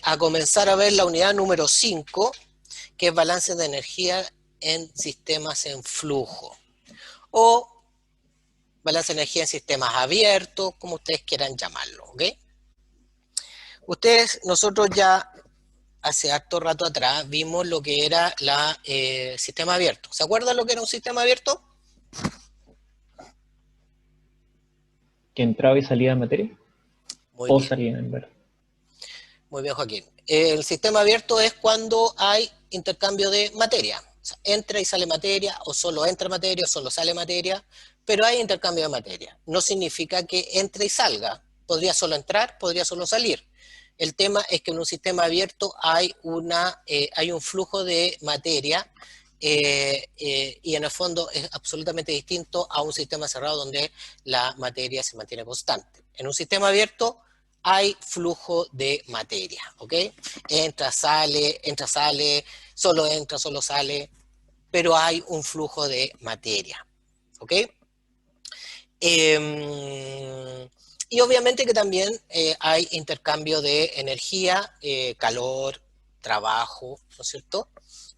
a comenzar a ver la unidad número 5, que es balance de energía en sistemas en flujo, o balance de energía en sistemas abiertos, como ustedes quieran llamarlo, ¿ok? Nosotros ya hace harto rato atrás vimos lo que era la sistema abierto. ¿Se acuerdan lo que era un sistema abierto? ¿Que entraba y salía de materia? Muy ¿O bien, salía en verdad? muy bien, Joaquín. El sistema abierto es cuando hay intercambio de materia. O sea, entra y sale materia, o solo entra materia, o solo sale materia, pero hay intercambio de materia. No significa que entre y salga. Podría solo entrar, podría solo salir. El tema es que en un sistema abierto hay un flujo de materia y en el fondo es absolutamente distinto a un sistema cerrado donde la materia se mantiene constante. En un sistema abierto hay flujo de materia, ¿ok? Entra, sale, solo entra, solo sale, pero hay un flujo de materia, ¿ok? Y obviamente que también hay intercambio de energía, calor, trabajo, ¿no es cierto?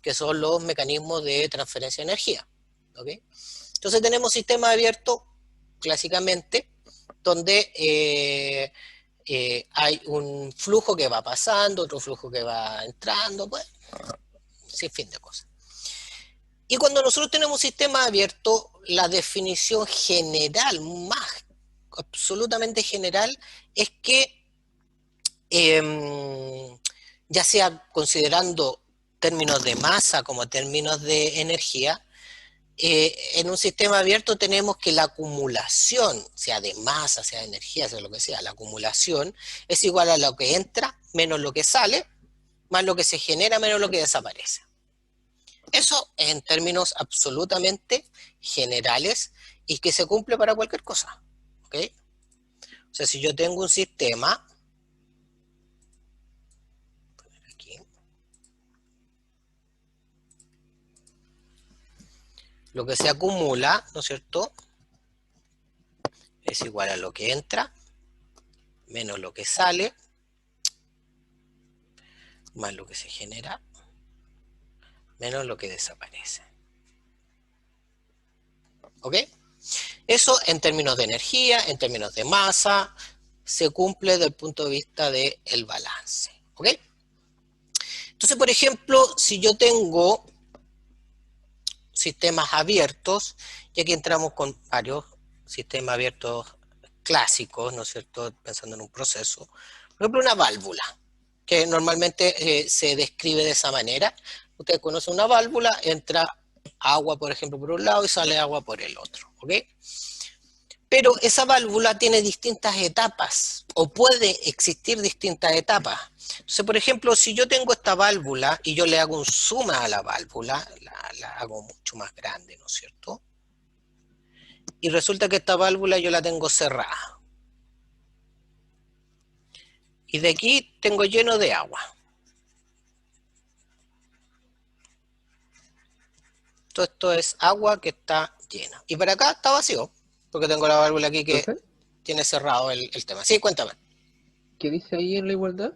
Que son los mecanismos de transferencia de energía, ¿ok? Entonces tenemos sistema abierto, clásicamente, donde hay un flujo que va pasando, otro flujo que va entrando, pues, sin fin de cosas. Y cuando nosotros tenemos un sistema abierto, la definición general, más absolutamente general, es que ya sea considerando términos de masa como términos de energía, en un sistema abierto tenemos que la acumulación, sea de masa, sea de energía, sea lo que sea, la acumulación es igual a lo que entra menos lo que sale, más lo que se genera menos lo que desaparece. Eso en términos absolutamente generales y que se cumple para cualquier cosa. ¿Ok? O sea, si yo tengo un sistema, aquí, lo que se acumula, ¿no es cierto? Es igual a lo que entra menos lo que sale, más lo que se genera, menos lo que desaparece. ¿Ok? Eso en términos de energía, en términos de masa, se cumple desde el punto de vista del balance. ¿Ok? Entonces, por ejemplo, si yo tengo sistemas abiertos, y aquí entramos con varios sistemas abiertos clásicos, ¿no es cierto?, pensando en un proceso. Por ejemplo, una válvula, que normalmente se describe de esa manera. Ustedes conocen una válvula, entra agua, por ejemplo, por un lado y sale agua por el otro, ¿ok? Pero esa válvula tiene distintas etapas, o puede existir distintas etapas. Entonces, por ejemplo, si yo tengo esta válvula y yo le hago un zoom a la válvula, la hago mucho más grande, ¿no es cierto? Y resulta que esta válvula yo la tengo cerrada. Y de aquí tengo lleno de agua. Todo esto es agua que está llena. Y para acá está vacío, porque tengo la válvula aquí que Profe, tiene cerrado el tema. Sí, cuéntame. ¿qué dice ahí en la igualdad?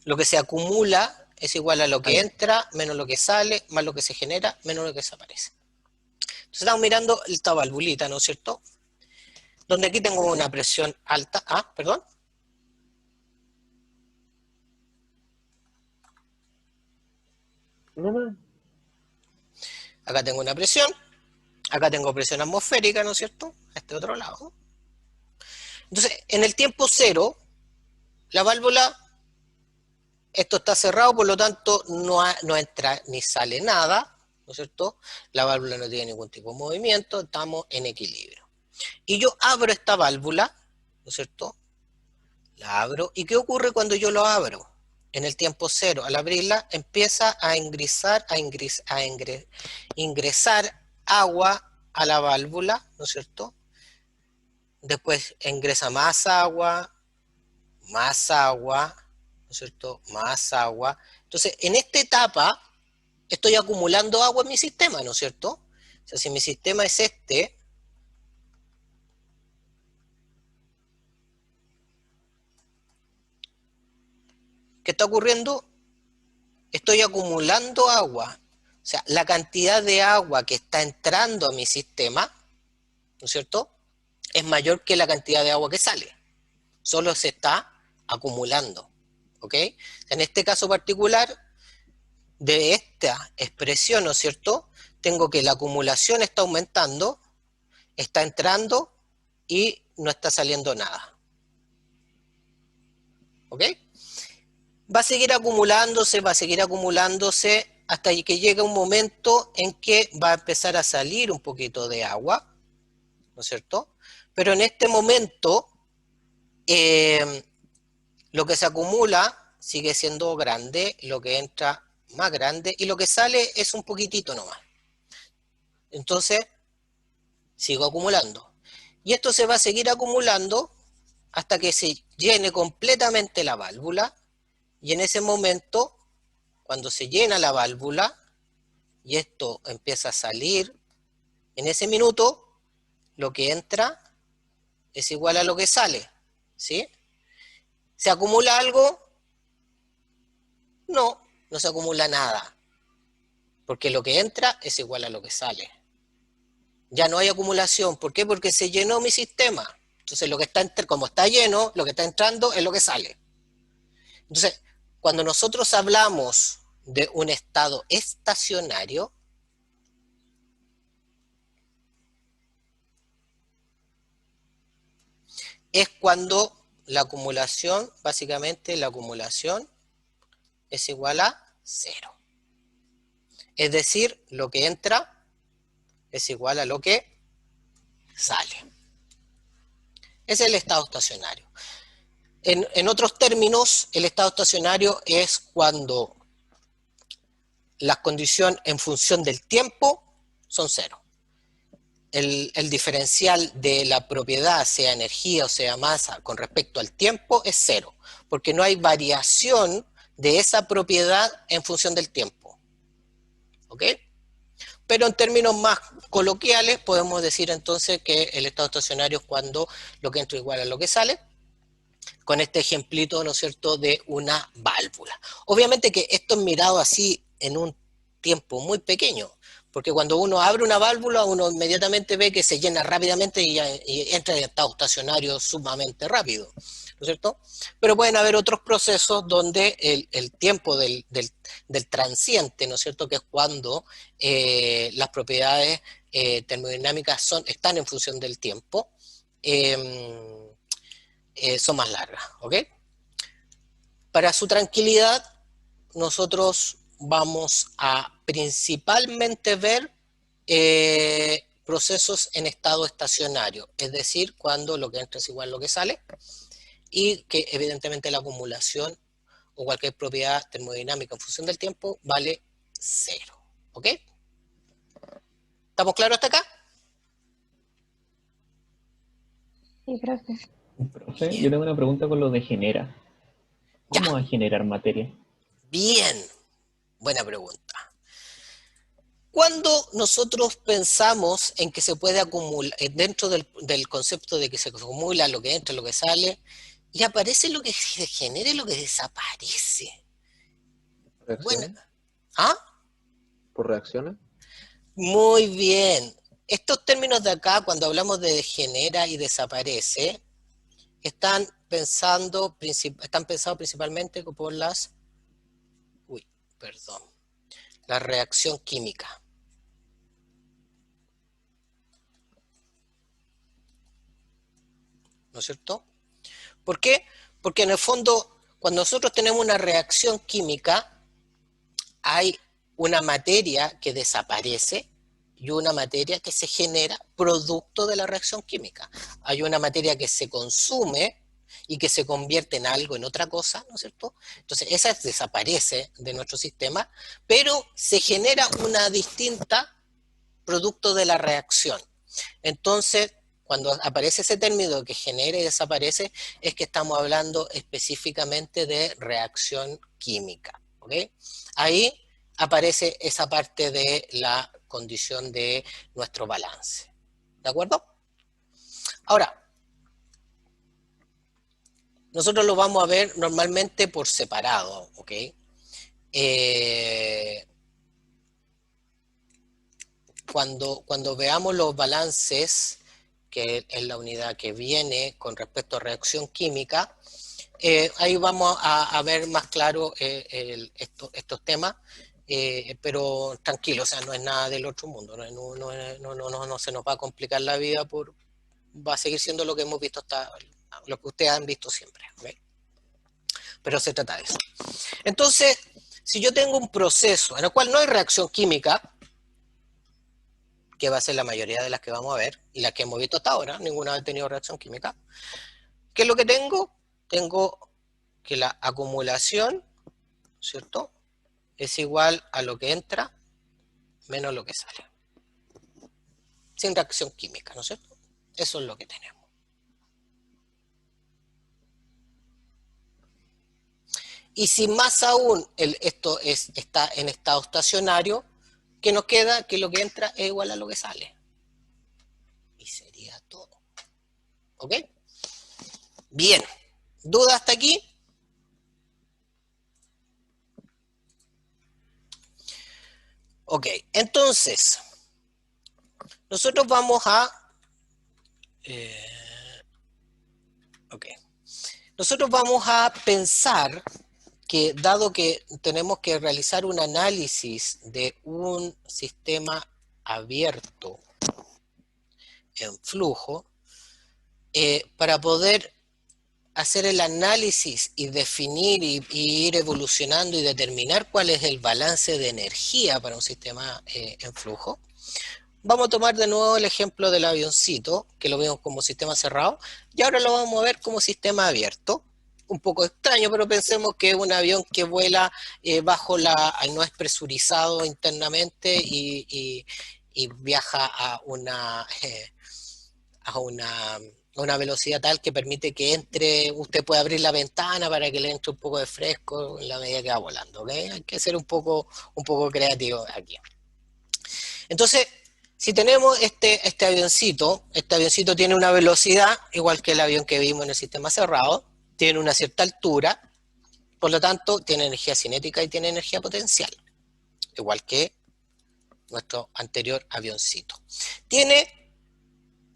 Lo que se acumula es igual a lo Ah, que ya. entra, menos lo que sale, más lo que se genera, menos lo que desaparece. Entonces estamos mirando esta valvulita, ¿no es cierto? Donde aquí tengo ¿Ok? una presión alta. Ah, perdón. No, no. Acá tengo una presión. Acá tengo presión atmosférica, ¿no es cierto? A este otro lado. Entonces, en el tiempo cero, la válvula, esto está cerrado, por lo tanto no entra ni sale nada, ¿no es cierto? La válvula no tiene ningún tipo de movimiento, estamos en equilibrio. Y yo abro esta válvula, ¿no es cierto? La abro. ¿Y qué ocurre cuando yo lo abro? En el tiempo cero, al abrirla, empieza a ingresar agua a la válvula, ¿no es cierto? Después ingresa más agua, ¿no es cierto? Más agua. Entonces, en esta etapa, estoy acumulando agua en mi sistema, ¿no es cierto? O sea, si mi sistema es este, ¿Qué está ocurriendo? Estoy acumulando agua. O sea, la cantidad de agua que está entrando a mi sistema, ¿no es cierto?, es mayor que la cantidad de agua que sale. Solo se está acumulando, ¿ok? En este caso particular, de esta expresión, ¿no es cierto?, tengo que la acumulación está aumentando, está entrando y no está saliendo nada. ¿Ok? Va a seguir acumulándose hasta que llegue un momento en que va a empezar a salir un poquito de agua, ¿no es cierto? Pero en este momento, lo que se acumula sigue siendo grande, lo que entra más grande, y lo que sale es un poquitito nomás. Entonces, sigo acumulando. Y esto se va a seguir acumulando hasta que se llene completamente la válvula, y en ese momento, cuando se llena la válvula, y esto empieza a salir, en ese minuto, lo que entra es igual a lo que sale, ¿sí? ¿Se acumula algo? No, no se acumula nada, porque lo que entra es igual a lo que sale. Ya no hay acumulación. ¿Por qué? Porque se llenó mi sistema. Entonces, lo que está como está lleno, lo que está entrando es lo que sale. Entonces, cuando nosotros hablamos de un estado estacionario, es cuando la acumulación, básicamente la acumulación es igual a 0. Es decir, lo que entra es igual a lo que sale. Ese es el estado estacionario. En otros términos, el estado estacionario es cuando las condiciones en función del tiempo son 0. El diferencial de la propiedad, sea energía o sea masa, con respecto al tiempo es 0, porque no hay variación de esa propiedad en función del tiempo. ¿Ok? Pero en términos más coloquiales podemos decir entonces que el estado estacionario es cuando lo que entra igual a lo que sale, con este ejemplito, ¿no es cierto?, de una válvula. Obviamente que esto es mirado así en un tiempo muy pequeño, porque cuando uno abre una válvula, uno inmediatamente ve que se llena rápidamente y entra en estado estacionario sumamente rápido, ¿no es cierto? Pero pueden haber otros procesos donde el tiempo del transiente, ¿no es cierto?, que es cuando las propiedades termodinámicas están en función del tiempo, son más largas, ¿ok? Para su tranquilidad, nosotros vamos a principalmente ver procesos en estado estacionario, es decir, cuando lo que entra es igual a lo que sale, y que evidentemente la acumulación o cualquier propiedad termodinámica en función del tiempo vale 0, ¿ok? ¿Estamos claros hasta acá? Sí, profe. Profe, Bien. yo tengo una pregunta con lo de genera. ¿Cómo va a generar materia? Bien, buena pregunta. Cuando nosotros pensamos en que se puede acumular, dentro del concepto de que se acumula lo que entra, lo que sale, y aparece lo que se genera y lo que desaparece. Bueno, ¿Reacciones? ¿ah? ¿Por reacciones? Muy bien. Estos términos de acá, cuando hablamos de genera y desaparece, están pensados principalmente por la reacción química. ¿No es cierto? ¿Por qué? Porque en el fondo, cuando nosotros tenemos una reacción química, hay una materia que desaparece y una materia que se genera producto de la reacción química. Hay una materia que se consume y que se convierte en algo, en otra cosa, ¿no es cierto? Entonces esa desaparece de nuestro sistema, pero se genera una distinta producto de la reacción. Entonces, cuando aparece ese término que genera y desaparece, es que estamos hablando específicamente de reacción química, ¿ok? Ahí aparece esa parte de la condición de nuestro balance, ¿de acuerdo? Ahora, nosotros lo vamos a ver normalmente por separado, ¿ok? Cuando veamos los balances, que es la unidad que viene con respecto a reacción química, ahí vamos a ver más claro estos temas, pero tranquilo, o sea, no es nada del otro mundo, no se nos va a complicar la vida, va a seguir siendo lo que hemos visto lo que ustedes han visto siempre, ¿ok? Pero se trata de eso. Entonces, si yo tengo un proceso en el cual no hay reacción química, que va a ser la mayoría de las que vamos a ver, y las que hemos visto hasta ahora, ninguna ha tenido reacción química, ¿qué es lo que tengo? Tengo que la acumulación, ¿cierto?, es igual a lo que entra menos lo que sale. Sin reacción química, ¿no es cierto? Eso es lo que tenemos. Y si más aún esto está en estado estacionario, ¿qué nos queda? Que lo que entra es igual a lo que sale. Y sería todo. ¿Ok? Bien. ¿Duda hasta aquí? Ok, entonces, nosotros vamos a... Nosotros vamos a pensar que, dado que tenemos que realizar un análisis de un sistema abierto en flujo, para poder hacer el análisis y definir y ir evolucionando y determinar cuál es el balance de energía para un sistema en flujo, vamos a tomar de nuevo el ejemplo del avioncito, que lo vemos como sistema cerrado, y ahora lo vamos a ver como sistema abierto. Un poco extraño, pero pensemos que es un avión que vuela no es presurizado internamente y viaja a una velocidad tal que permite que entre, usted puede abrir la ventana para que le entre un poco de fresco en la medida que va volando, ¿ok? Hay que ser un poco creativo aquí. Entonces, si tenemos este avioncito tiene una velocidad, igual que el avión que vimos en el sistema cerrado, tiene una cierta altura, por lo tanto, tiene energía cinética y tiene energía potencial, igual que nuestro anterior avioncito. Tiene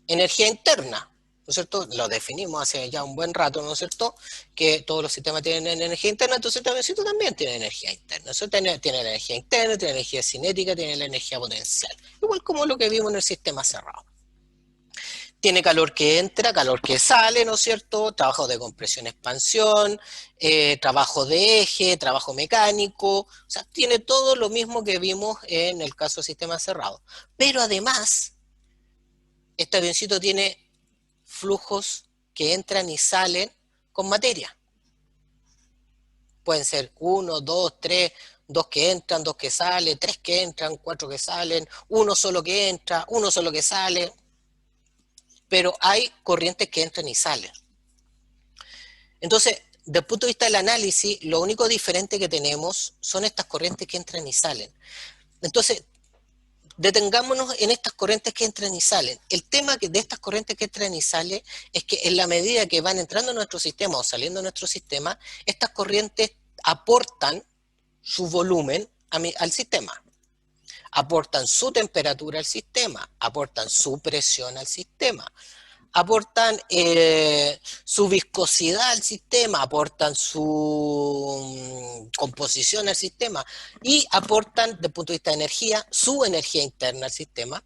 energía interna, ¿no es cierto? Lo definimos hace ya un buen rato, ¿no es cierto? Que todos los sistemas tienen energía interna, entonces este avioncito también tiene energía interna. Eso tiene la energía interna, tiene la energía cinética, tiene la energía potencial. Igual como lo que vimos en el sistema cerrado. Tiene calor que entra, calor que sale, ¿no es cierto? Trabajo de compresión-expansión, trabajo de eje, trabajo mecánico. O sea, tiene todo lo mismo que vimos en el caso del sistema cerrado. Pero además, este avioncito tiene flujos que entran y salen con materia. Pueden ser 1, 2, 3, 2 que entran, 2 que salen, 3 que entran, 4 que salen, uno solo que entra, uno solo que sale. Pero hay corrientes que entran y salen. Entonces, desde el punto de vista del análisis, lo único diferente que tenemos son estas corrientes que entran y salen. Entonces, detengámonos en estas corrientes que entran y salen. El tema de estas corrientes que entran y salen es que en la medida que van entrando en nuestro sistema o saliendo de nuestro sistema, estas corrientes aportan su volumen al sistema, aportan su temperatura al sistema, aportan su presión al sistema, aportan su viscosidad al sistema, aportan su composición al sistema y aportan, desde el punto de vista de energía, su energía interna al sistema,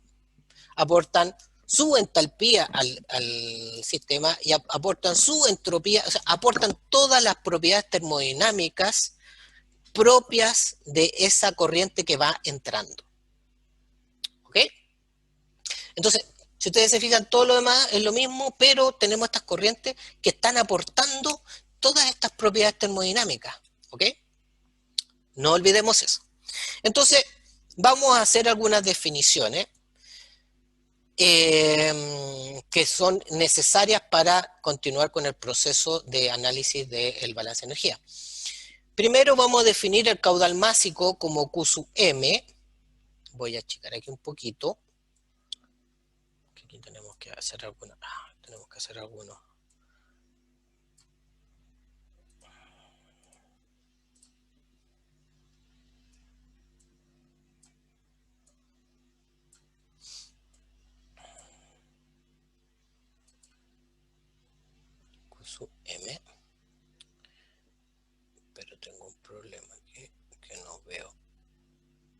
aportan su entalpía al sistema y aportan su entropía, o sea, aportan todas las propiedades termodinámicas propias de esa corriente que va entrando. ¿Ok? Entonces, si ustedes se fijan, todo lo demás es lo mismo, pero tenemos estas corrientes que están aportando todas estas propiedades termodinámicas, ¿ok? No olvidemos eso. Entonces, vamos a hacer algunas definiciones que son necesarias para continuar con el proceso de análisis del balance de energía. Primero vamos a definir el caudal másico como Q sub M. Voy a achicar aquí un poquito. Aquí tenemos que hacer algunos. Q sub M. Pero tengo un problema aquí que no veo.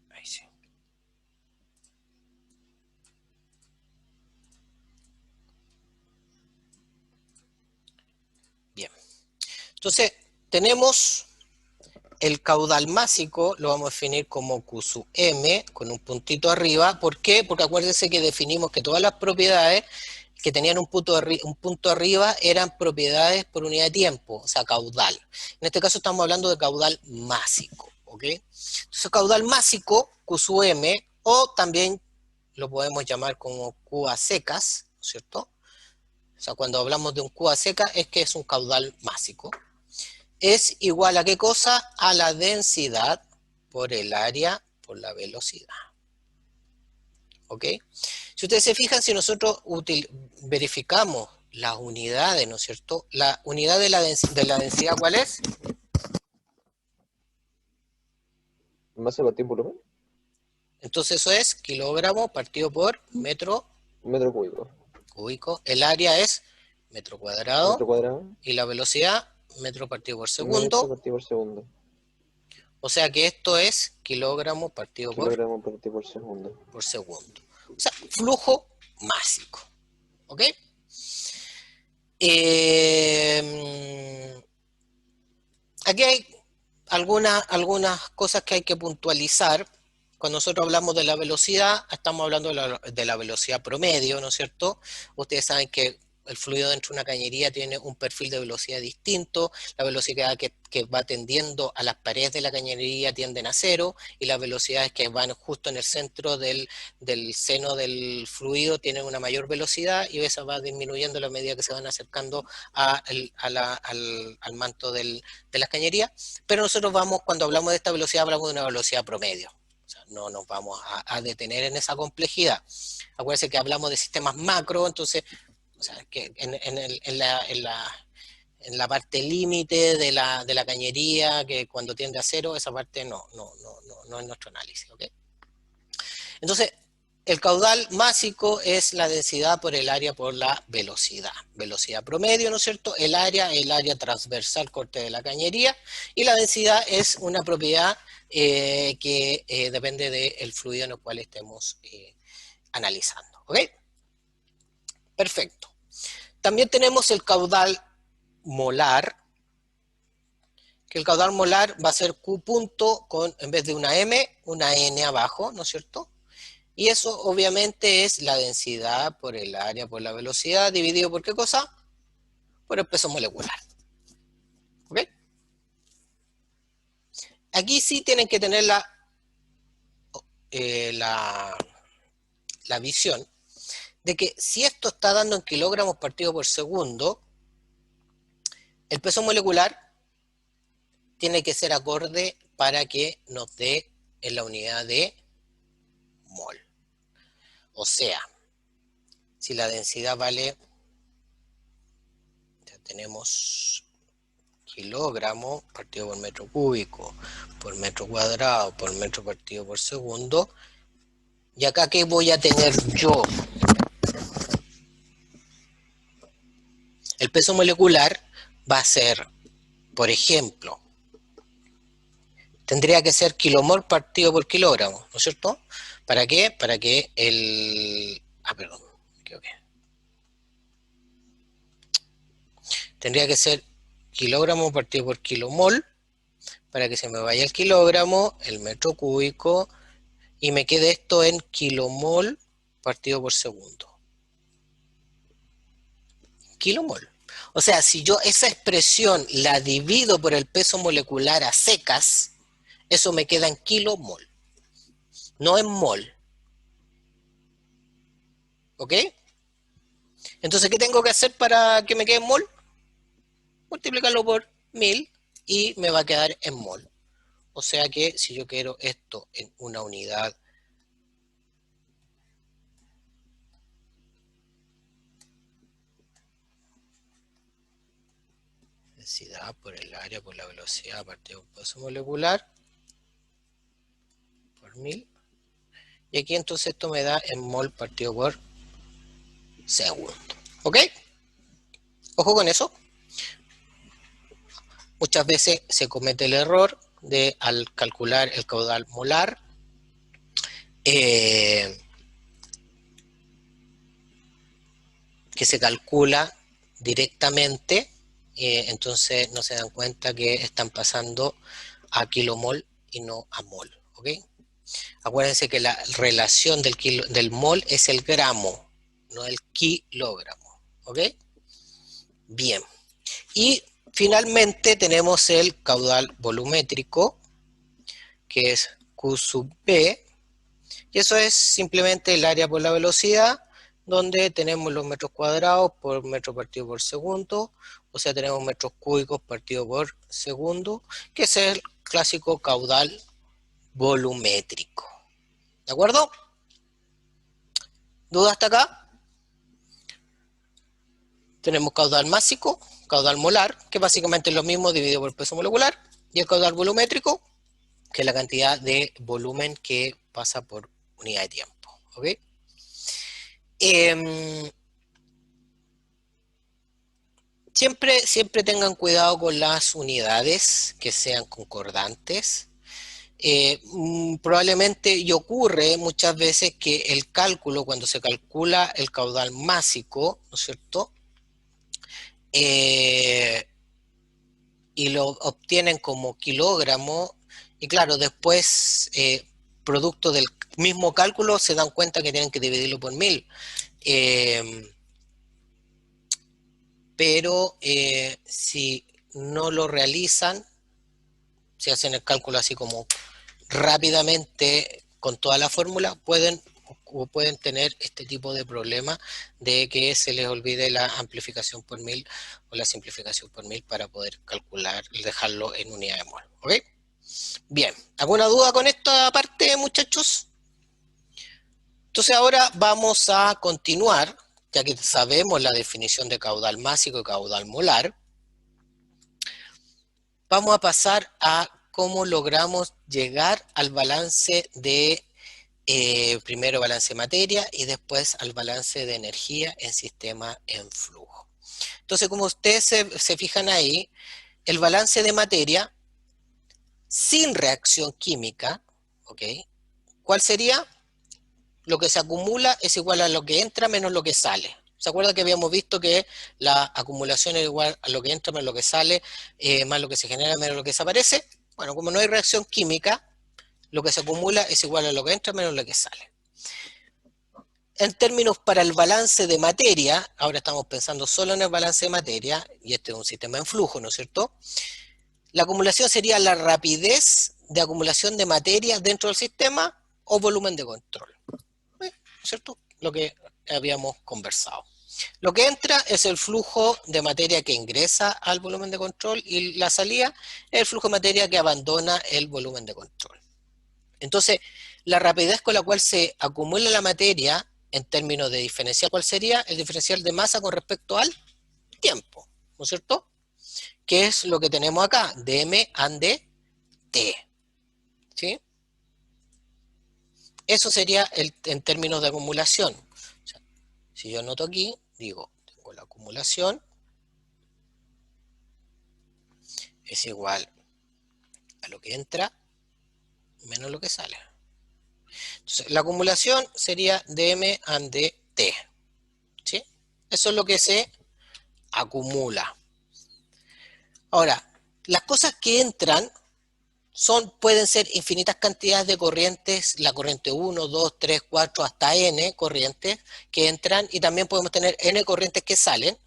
Ahí sí. Bien. Entonces, tenemos el caudal másico, lo vamos a definir como Q sub M, con un puntito arriba. ¿Por qué? Porque acuérdense que definimos que todas las propiedades que tenían un punto arriba eran propiedades por unidad de tiempo, o sea, caudal. En este caso estamos hablando de caudal másico, ¿ok? Entonces, caudal másico, Q sub M, o también lo podemos llamar como Q a secas, ¿no es cierto? O sea, cuando hablamos de un Q a secas es que es un caudal másico. Es igual a ¿qué cosa? A la densidad por el área por la velocidad. ¿Ok? Si ustedes se fijan, si nosotros verificamos las unidades, ¿no es cierto? La unidad de la densidad, ¿cuál es? ¿Masa partido por volumen? Entonces eso es kilogramo partido por metro Metro cúbico. cúbico. El área es metro cuadrado. Metro cuadrado. Y la velocidad, metro partido por Metro segundo. partido por segundo. O sea que esto es kilogramo partido Kilogramo partido por segundo. por segundo. O sea, flujo másico. ¿Ok? Aquí hay algunas cosas que hay que puntualizar. Cuando nosotros hablamos de la velocidad, estamos hablando de la velocidad promedio, ¿no es cierto? Ustedes saben que el fluido dentro de una cañería tiene un perfil de velocidad distinto, la velocidad que va tendiendo a las paredes de la cañería tienden a cero, y las velocidades que van justo en el centro del seno del fluido tienen una mayor velocidad, y esa va disminuyendo a la medida que se van acercando al manto de las cañerías. Pero nosotros cuando hablamos de esta velocidad, hablamos de una velocidad promedio. O sea, no nos vamos a detener en esa complejidad. Acuérdense que hablamos de sistemas macro, entonces, o sea, que en la parte límite de la cañería, que cuando tiende a cero, esa parte no es nuestro análisis, ¿ok? Entonces, el caudal másico es la densidad por el área por la velocidad. Velocidad promedio, ¿no es cierto? El área transversal corte de la cañería, y la densidad es una propiedad que depende del fluido en el cual estemos analizando, ¿ok? Perfecto. También tenemos el caudal molar, que el caudal molar va a ser Q punto con, en vez de una M, una N abajo, ¿no es cierto? Y eso obviamente es la densidad por el área por la velocidad dividido por ¿qué cosa? Por el peso molecular. ¿Ok? Aquí sí tienen que tener la visión de que si esto está dando en kilogramos partido por segundo, el peso molecular tiene que ser acorde para que nos dé en la unidad de mol. O sea, si la densidad vale, ya tenemos kilogramo partido por metro cúbico, por metro cuadrado, por metro partido por segundo, y acá ¿qué voy a tener yo? El peso molecular va a ser, por ejemplo, tendría que ser kilomol partido por kilogramo, ¿no es cierto? ¿Para qué? Para que perdón, me equivoqué. Tendría que ser kilogramo partido por kilomol, para que se me vaya el kilogramo, el metro cúbico, y me quede esto en kilomol partido por segundo. Kilomol. O sea, si yo esa expresión la divido por el peso molecular a secas, eso me queda en kilomol, no en mol. ¿Ok? Entonces, ¿qué tengo que hacer para que me quede en mol? Multiplicarlo por 1000 y me va a quedar en mol. O sea que si yo quiero esto en una unidad densidad por el área por la velocidad partido por peso molecular por 1000, y aquí entonces esto me da en mol partido por segundo. ¿Ok? Ojo con eso. muchas veces se comete el error de al calcular el caudal molar, que se calcula directamente, entonces no se dan cuenta que están pasando a kilomol y no a mol, ¿ok? Acuérdense que la relación del mol es el gramo, no el kilogramo, ¿ok? Bien. Y finalmente tenemos el caudal volumétrico, que es Q sub B, y eso es simplemente el área por la velocidad, donde tenemos los metros cuadrados por metro partido por segundo, o sea, tenemos metros cúbicos partido por segundo, que es el clásico caudal volumétrico. ¿De acuerdo? ¿Duda hasta acá? Tenemos caudal másico, caudal molar, que básicamente es lo mismo dividido por el peso molecular, y el caudal volumétrico, que es la cantidad de volumen que pasa por unidad de tiempo, ¿ok? Siempre tengan cuidado con las unidades que sean concordantes. Probablemente, y ocurre muchas veces que el cálculo, cuando se calcula el caudal másico, ¿no es cierto? Y lo obtienen como kilogramo, y claro, después, producto del mismo cálculo, se dan cuenta que tienen que dividirlo por 1000. Pero si no lo realizan, si hacen el cálculo así como rápidamente con toda la fórmula, pueden tener este tipo de problema de que se les olvide la amplificación por 1000 o la simplificación por 1000 para poder calcular y dejarlo en unidad de mol. ¿Ok? Bien, ¿alguna duda con esta parte, muchachos? Entonces ahora vamos a continuar, ya que sabemos la definición de caudal másico y caudal molar. Vamos a pasar a cómo logramos llegar al balance de, primero balance de materia y después al balance de energía en sistema en flujo. Entonces, como ustedes se fijan ahí, el balance de materia sin reacción química, ¿ok? ¿Cuál sería? Lo que se acumula es igual a lo que entra menos lo que sale. ¿Se acuerdan que habíamos visto que la acumulación es igual a lo que entra menos lo que sale, más lo que se genera menos lo que desaparece? Bueno, como no hay reacción química, lo que se acumula es igual a lo que entra menos lo que sale. En términos para el balance de materia, ahora estamos pensando solo en el balance de materia, y este es un sistema en flujo, ¿no es cierto? La acumulación sería la rapidez de acumulación de materia dentro del sistema o volumen de control. ¿Cierto? Lo que habíamos conversado. Lo que entra es el flujo de materia que ingresa al volumen de control y la salida es el flujo de materia que abandona el volumen de control. Entonces, la rapidez con la cual se acumula la materia en términos de diferencial, ¿cuál sería? El diferencial de masa con respecto al tiempo, ¿no es cierto? Que es lo que tenemos acá, dm and dt, ¿sí? Eso sería en términos de acumulación. O sea, si yo anoto aquí, digo, tengo la acumulación es igual a lo que entra menos lo que sale. Entonces, la acumulación sería dm and dt, ¿sí? Eso es lo que se acumula. Ahora, las cosas que entran pueden ser infinitas cantidades de corrientes, la corriente 1, 2, 3, 4, hasta n corrientes que entran, y también podemos tener n corrientes que salen.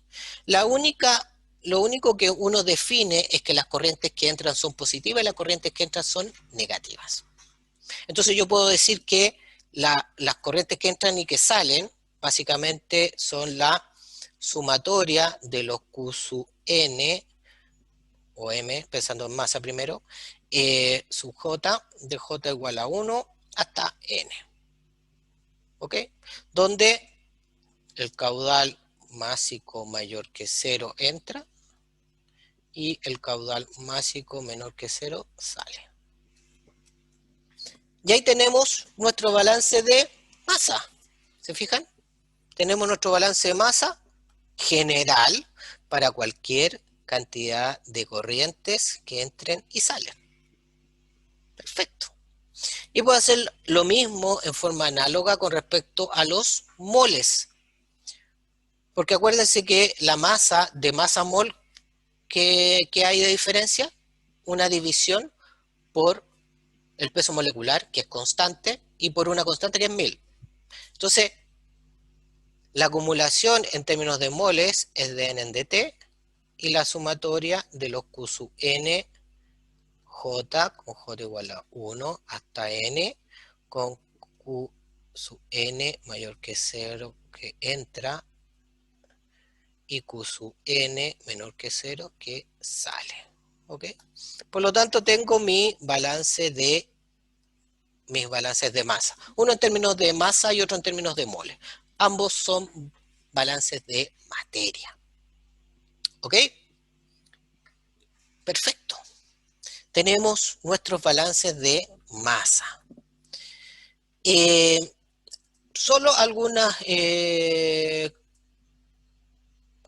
Lo único que uno define es que las corrientes que entran son positivas y las corrientes que entran son negativas. Entonces yo puedo decir que las corrientes que entran y que salen, básicamente son la sumatoria de los Q sub n, o m, pensando en masa primero, sub j, de j igual a 1 hasta n. ¿Ok? Donde el caudal másico mayor que 0 entra y el caudal másico menor que 0 sale. Y ahí tenemos nuestro balance de masa. ¿Se fijan? Tenemos nuestro balance de masa general para cualquier cantidad de corrientes que entren y salen. Perfecto. Y puedo hacer lo mismo en forma análoga con respecto a los moles. Porque acuérdense que la masa de masa-mol, ¿qué hay de diferencia? Una división por el peso molecular, que es constante, y por una constante que es 1000. Entonces, la acumulación en términos de moles es de n en dt, y la sumatoria de los Q sub n J con J igual a 1 hasta n con Q sub n mayor que 0 que entra y Q sub n menor que 0 que sale. ¿Ok? Por lo tanto, tengo mis balances de masa. Uno en términos de masa y otro en términos de moles. Ambos son balances de materia. ¿Ok? Perfecto. Tenemos nuestros balances de masa. Solo algunas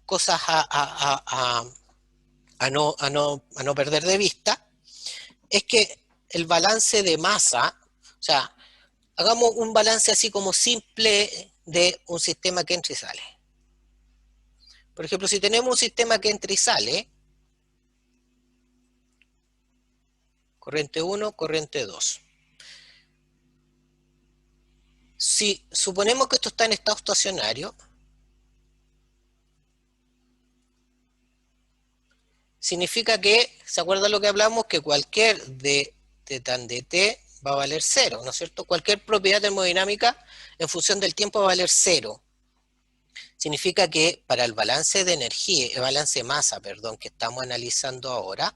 cosas a no perder de vista, es que el balance de masa, o sea, hagamos un balance así como simple de un sistema que entra y sale. Por ejemplo, si tenemos un sistema que entra y sale, corriente 1, corriente 2. Si suponemos que esto está en estado estacionario, significa que, ¿se acuerdan lo que hablamos? Que cualquier d tan dt va a valer 0, ¿no es cierto? Cualquier propiedad termodinámica en función del tiempo va a valer 0. Significa que para el balance de energía, el balance de masa, perdón, que estamos analizando ahora,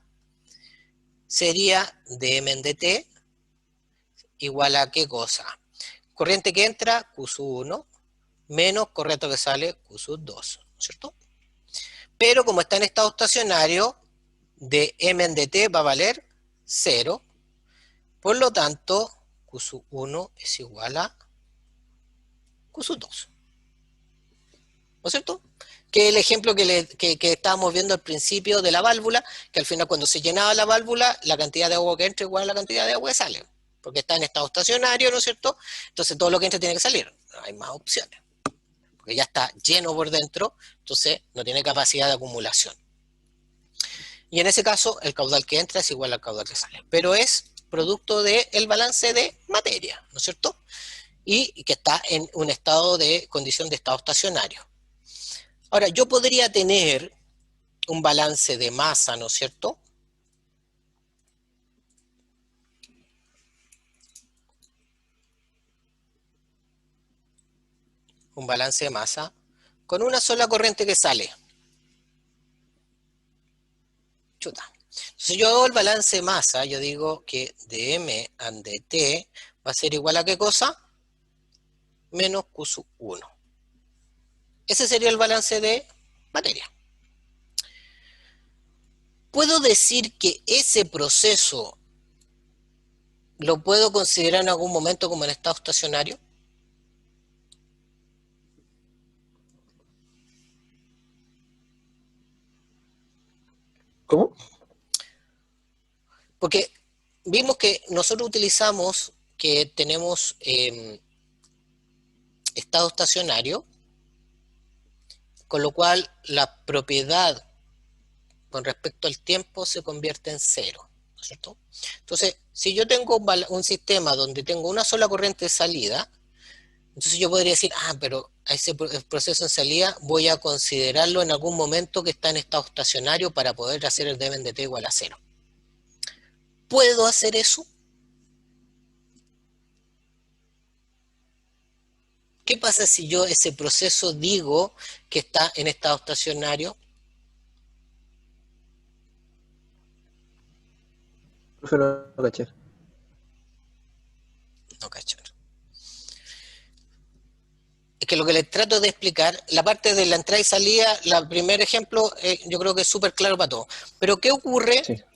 sería dm en dt igual a ¿qué cosa? Corriente que entra, Q sub 1, menos corriente que sale, Q sub 2, ¿no es cierto? Pero como está en estado estacionario, dm en dt va a valer 0, por lo tanto, Q sub 1 es igual a Q sub 2. ¿No es cierto? Que el ejemplo que estábamos viendo al principio de la válvula, que al final cuando se llenaba la válvula, la cantidad de agua que entra es igual a la cantidad de agua que sale, porque está en estado estacionario, ¿no es cierto? Entonces todo lo que entra tiene que salir, no hay más opciones, porque ya está lleno por dentro, entonces no tiene capacidad de acumulación. Y en ese caso, el caudal que entra es igual al caudal que sale, pero es producto del balance de materia, ¿no es cierto? Y que está en un estado de condición de estado estacionario. Ahora, yo podría tener un balance de masa, ¿no es cierto? Un balance de masa con una sola corriente que sale. Chuta. Si yo hago el balance de masa, yo digo que dm and dt va a ser igual a ¿qué cosa? Menos Q sub 1. Ese sería el balance de materia. ¿Puedo decir que ese proceso lo puedo considerar en algún momento como en estado estacionario? ¿Cómo? Porque vimos que nosotros utilizamos que tenemos estado estacionario, con lo cual la propiedad con respecto al tiempo se convierte en 0, ¿no es cierto? Entonces, si yo tengo un sistema donde tengo una sola corriente de salida, entonces yo podría decir, pero a ese proceso en salida voy a considerarlo en algún momento que está en estado estacionario para poder hacer el dm dt igual a 0. ¿Puedo hacer eso? ¿Qué pasa si yo ese proceso digo que está en estado estacionario? Prefiero no cachar. No cachar. Es que lo que les trato de explicar, la parte de la entrada y salida, el primer ejemplo, yo creo que es súper claro para todos. Pero ¿qué ocurre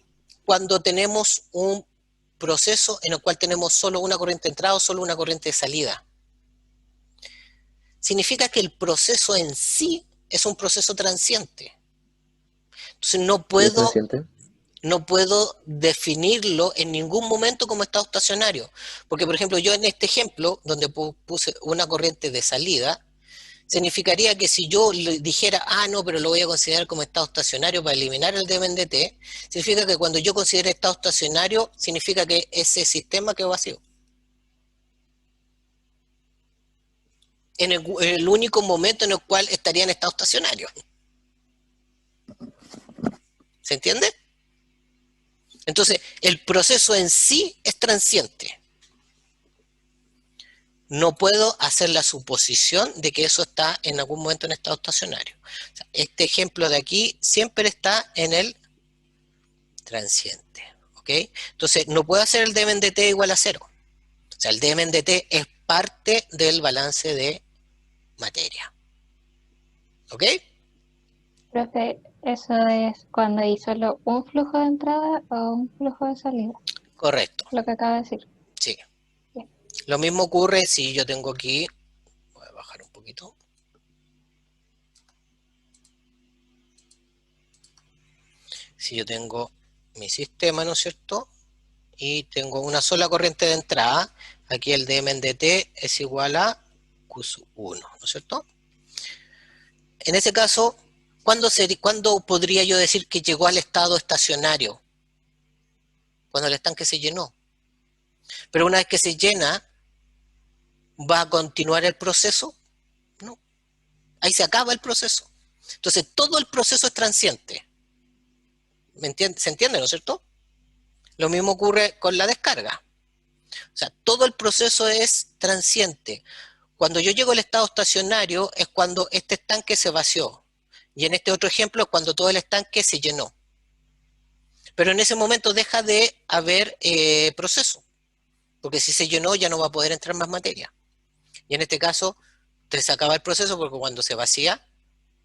cuando tenemos un proceso en el cual tenemos solo una corriente de entrada o solo una corriente de salida? Significa que el proceso en sí es un proceso transiente. Entonces ¿Y es transciente? no puedo definirlo en ningún momento como estado estacionario. Porque, por ejemplo, yo en este ejemplo, donde puse una corriente de salida, significaría que si yo le dijera, no, pero lo voy a considerar como estado estacionario para eliminar el dm/dt, significa que cuando yo considere estado estacionario, significa que ese sistema quedó vacío. En el único momento en el cual estaría en estado estacionario. ¿Se entiende? Entonces, el proceso en sí es transiente. No puedo hacer la suposición de que eso está en algún momento en estado estacionario. O sea, este ejemplo de aquí siempre está en el transiente. ¿Ok? Entonces, no puedo hacer el dm/dt igual a 0. O sea, el dm/dt es parte del balance de materia. ¿Ok? Profe, ¿eso es cuando hay solo un flujo de entrada o un flujo de salida? Correcto. Lo que acaba de decir. Sí. Bien. Lo mismo ocurre si yo tengo aquí, voy a bajar un poquito. Si yo tengo mi sistema, ¿no es cierto? Y tengo una sola corriente de entrada, aquí el dm/dt es igual a Q1, ¿no es cierto? En ese caso, ¿cuándo podría yo decir que llegó al estado estacionario? Cuando el estanque se llenó. Pero una vez que se llena, ¿va a continuar el proceso? No. Ahí se acaba el proceso. Entonces, todo el proceso es transiente. ¿Se entiende, no es cierto? Lo mismo ocurre con la descarga. O sea, todo el proceso es transiente. Cuando yo llego al estado estacionario es cuando este estanque se vació. Y en este otro ejemplo es cuando todo el estanque se llenó. Pero en ese momento deja de haber proceso. Porque si se llenó ya no va a poder entrar más materia. Y en este caso se acaba el proceso porque cuando se vacía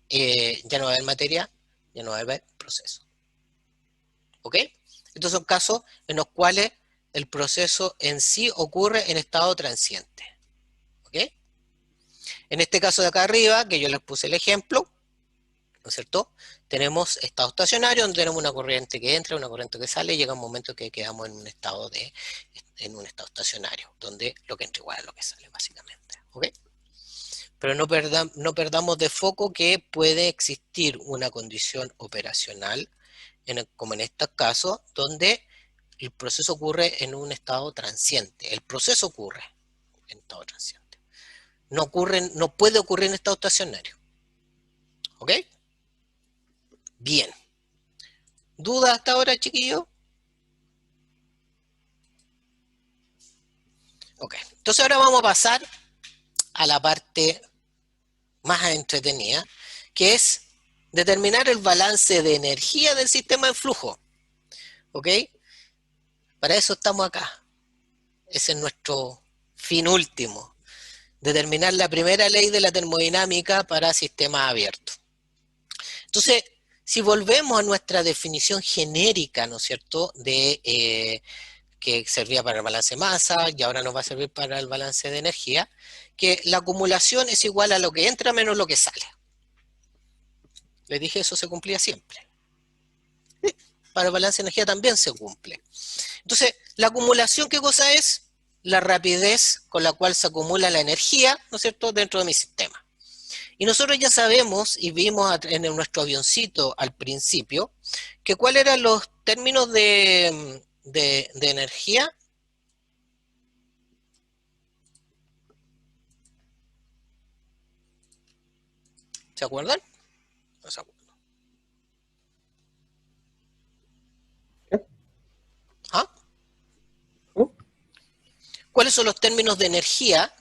ya no va a haber materia, ya no va a haber proceso. ¿Ok? Estos son casos en los cuales el proceso en sí ocurre en estado transiente. ¿Ok? En este caso de acá arriba, que yo les puse el ejemplo, ¿no es cierto? Tenemos estado estacionario, donde tenemos una corriente que entra, una corriente que sale, y llega un momento que quedamos en un estado estacionario, donde lo que entra igual a lo que sale, básicamente. ¿Ok? Pero no perdamos de foco que puede existir una condición operacional, como en estos casos, donde el proceso ocurre en un estado transiente. El proceso ocurre en estado transiente. No puede ocurrir en estado estacionario. ¿Ok? Bien. ¿Dudas hasta ahora, chiquillos? Ok. Entonces ahora vamos a pasar a la parte más entretenida, que es determinar el balance de energía del sistema en flujo. ¿Ok? Para eso estamos acá. Ese es nuestro fin último. Determinar la primera ley de la termodinámica para sistemas abiertos. Entonces, si volvemos a nuestra definición genérica, ¿no es cierto?, que servía para el balance de masa y ahora nos va a servir para el balance de energía, que la acumulación es igual a lo que entra menos lo que sale. Les dije, eso se cumplía siempre. Para el balance de energía también se cumple. Entonces, la acumulación, ¿qué cosa es? La rapidez con la cual se acumula la energía, ¿no es cierto?, dentro de mi sistema. Y nosotros ya sabemos, y vimos en nuestro avioncito al principio, que cuáles eran los términos de energía. ¿Se acuerdan? No se acuerdan. ¿Ah? ¿Cuáles son los términos de energía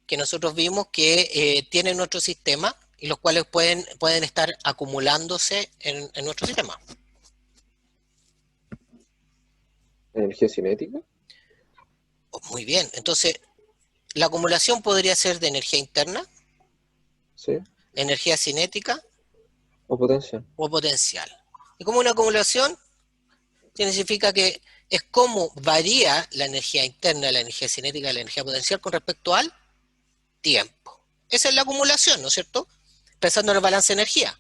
que nosotros vimos que tiene nuestro sistema y los cuales pueden estar acumulándose en nuestro sistema? ¿Energía cinética? Oh, muy bien, entonces la acumulación podría ser de energía interna, Sí. energía cinética ¿O potencia? o potencial. Y como una acumulación significa que es cómo varía la energía interna, la energía cinética, la energía potencial con respecto al tiempo. Esa es la acumulación, ¿no es cierto? Pensando en el balance de energía.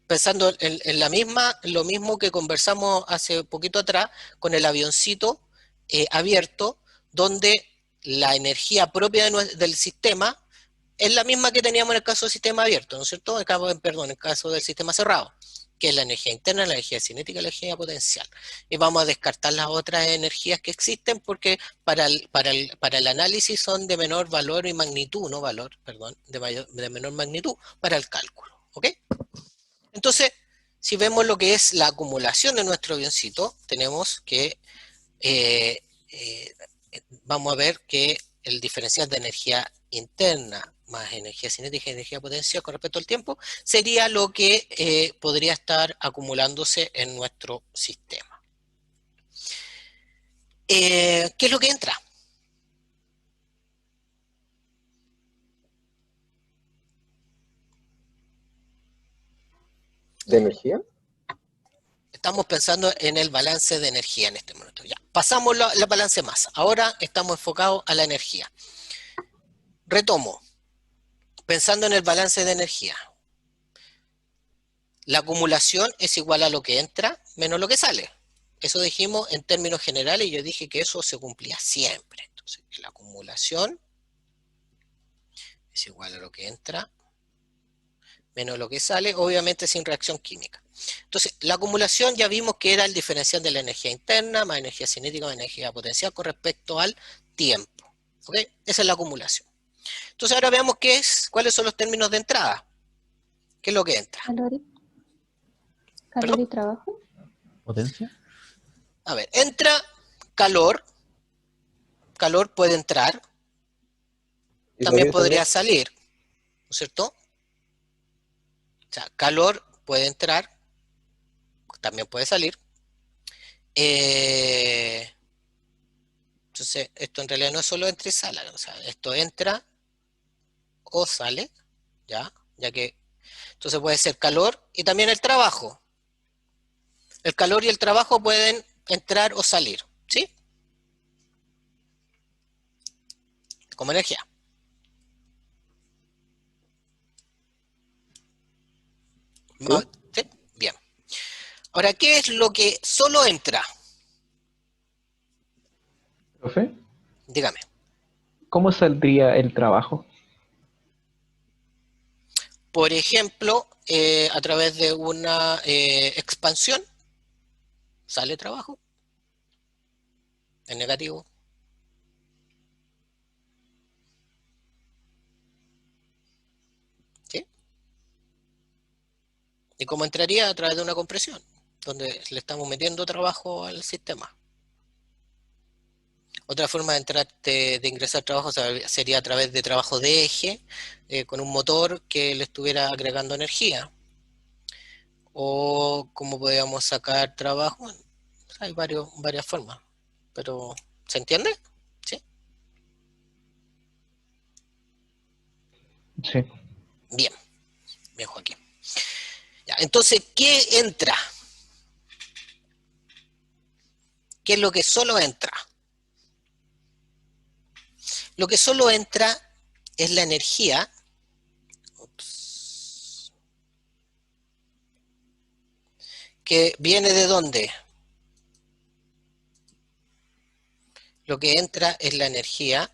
pensando en lo mismo que conversamos hace poquito atrás con el avioncito abierto, donde la energía propia del sistema es la misma que teníamos en el caso del sistema abierto, ¿no es cierto? Perdón, en el caso del sistema cerrado, que es la energía interna, la energía cinética y la energía potencial. Y vamos a descartar las otras energías que existen porque para el análisis son de menor valor y magnitud, no valor, perdón, de menor magnitud para el cálculo, ¿ok? Entonces, si vemos lo que es la acumulación de nuestro avioncito, tenemos que, vamos a ver que el diferencial de energía interna más energía cinética y energía potencial con respecto al tiempo, sería lo que podría estar acumulándose en nuestro sistema. ¿Qué es lo que entra? ¿De energía? Estamos pensando en el balance de energía en este momento. Ya, pasamos la balance de masa. Ahora estamos enfocados a la energía. Retomo. Pensando en el balance de energía. La acumulación es igual a lo que entra menos lo que sale. Eso dijimos en términos generales y yo dije que eso se cumplía siempre. Entonces, la acumulación es igual a lo que entra menos lo que sale, obviamente sin reacción química. Entonces, la acumulación ya vimos que era el diferencial de la energía interna más energía cinética más energía potencial con respecto al tiempo. ¿Ok? Esa es la acumulación. Entonces, ahora veamos cuáles son los términos de entrada. ¿Qué es lo que entra? Calor y trabajo. ¿Potencia? A ver, entra calor. Calor puede entrar. ¿Y También salir podría salir. ¿No es cierto? O sea, calor puede entrar, también puede salir. Entonces, esto en realidad no es solo entra y sale, o sea, esto entra o sale, ya que, entonces puede ser calor y también el trabajo. El calor y el trabajo pueden entrar o salir, ¿sí? Como energía. ¿Sí? ¿Sí? Bien. Ahora, ¿qué es lo que solo entra? ¿Profe? Dígame. ¿Cómo saldría el trabajo? Por ejemplo, a través de una expansión, sale trabajo, es negativo. ¿Sí? ¿Y cómo entraría? A través de una compresión, donde le estamos metiendo trabajo al sistema. Otra forma de ingresar trabajo sería a través de trabajo de eje, con un motor que le estuviera agregando energía. O cómo podríamos sacar trabajo. Hay varias formas, pero ¿se entiende? ¿Sí? Sí. Bien, Joaquín. Ya, entonces, ¿qué entra? ¿Qué es lo que solo entra? Lo que solo entra es la energía. ¿Que viene de dónde? Lo que entra es la energía.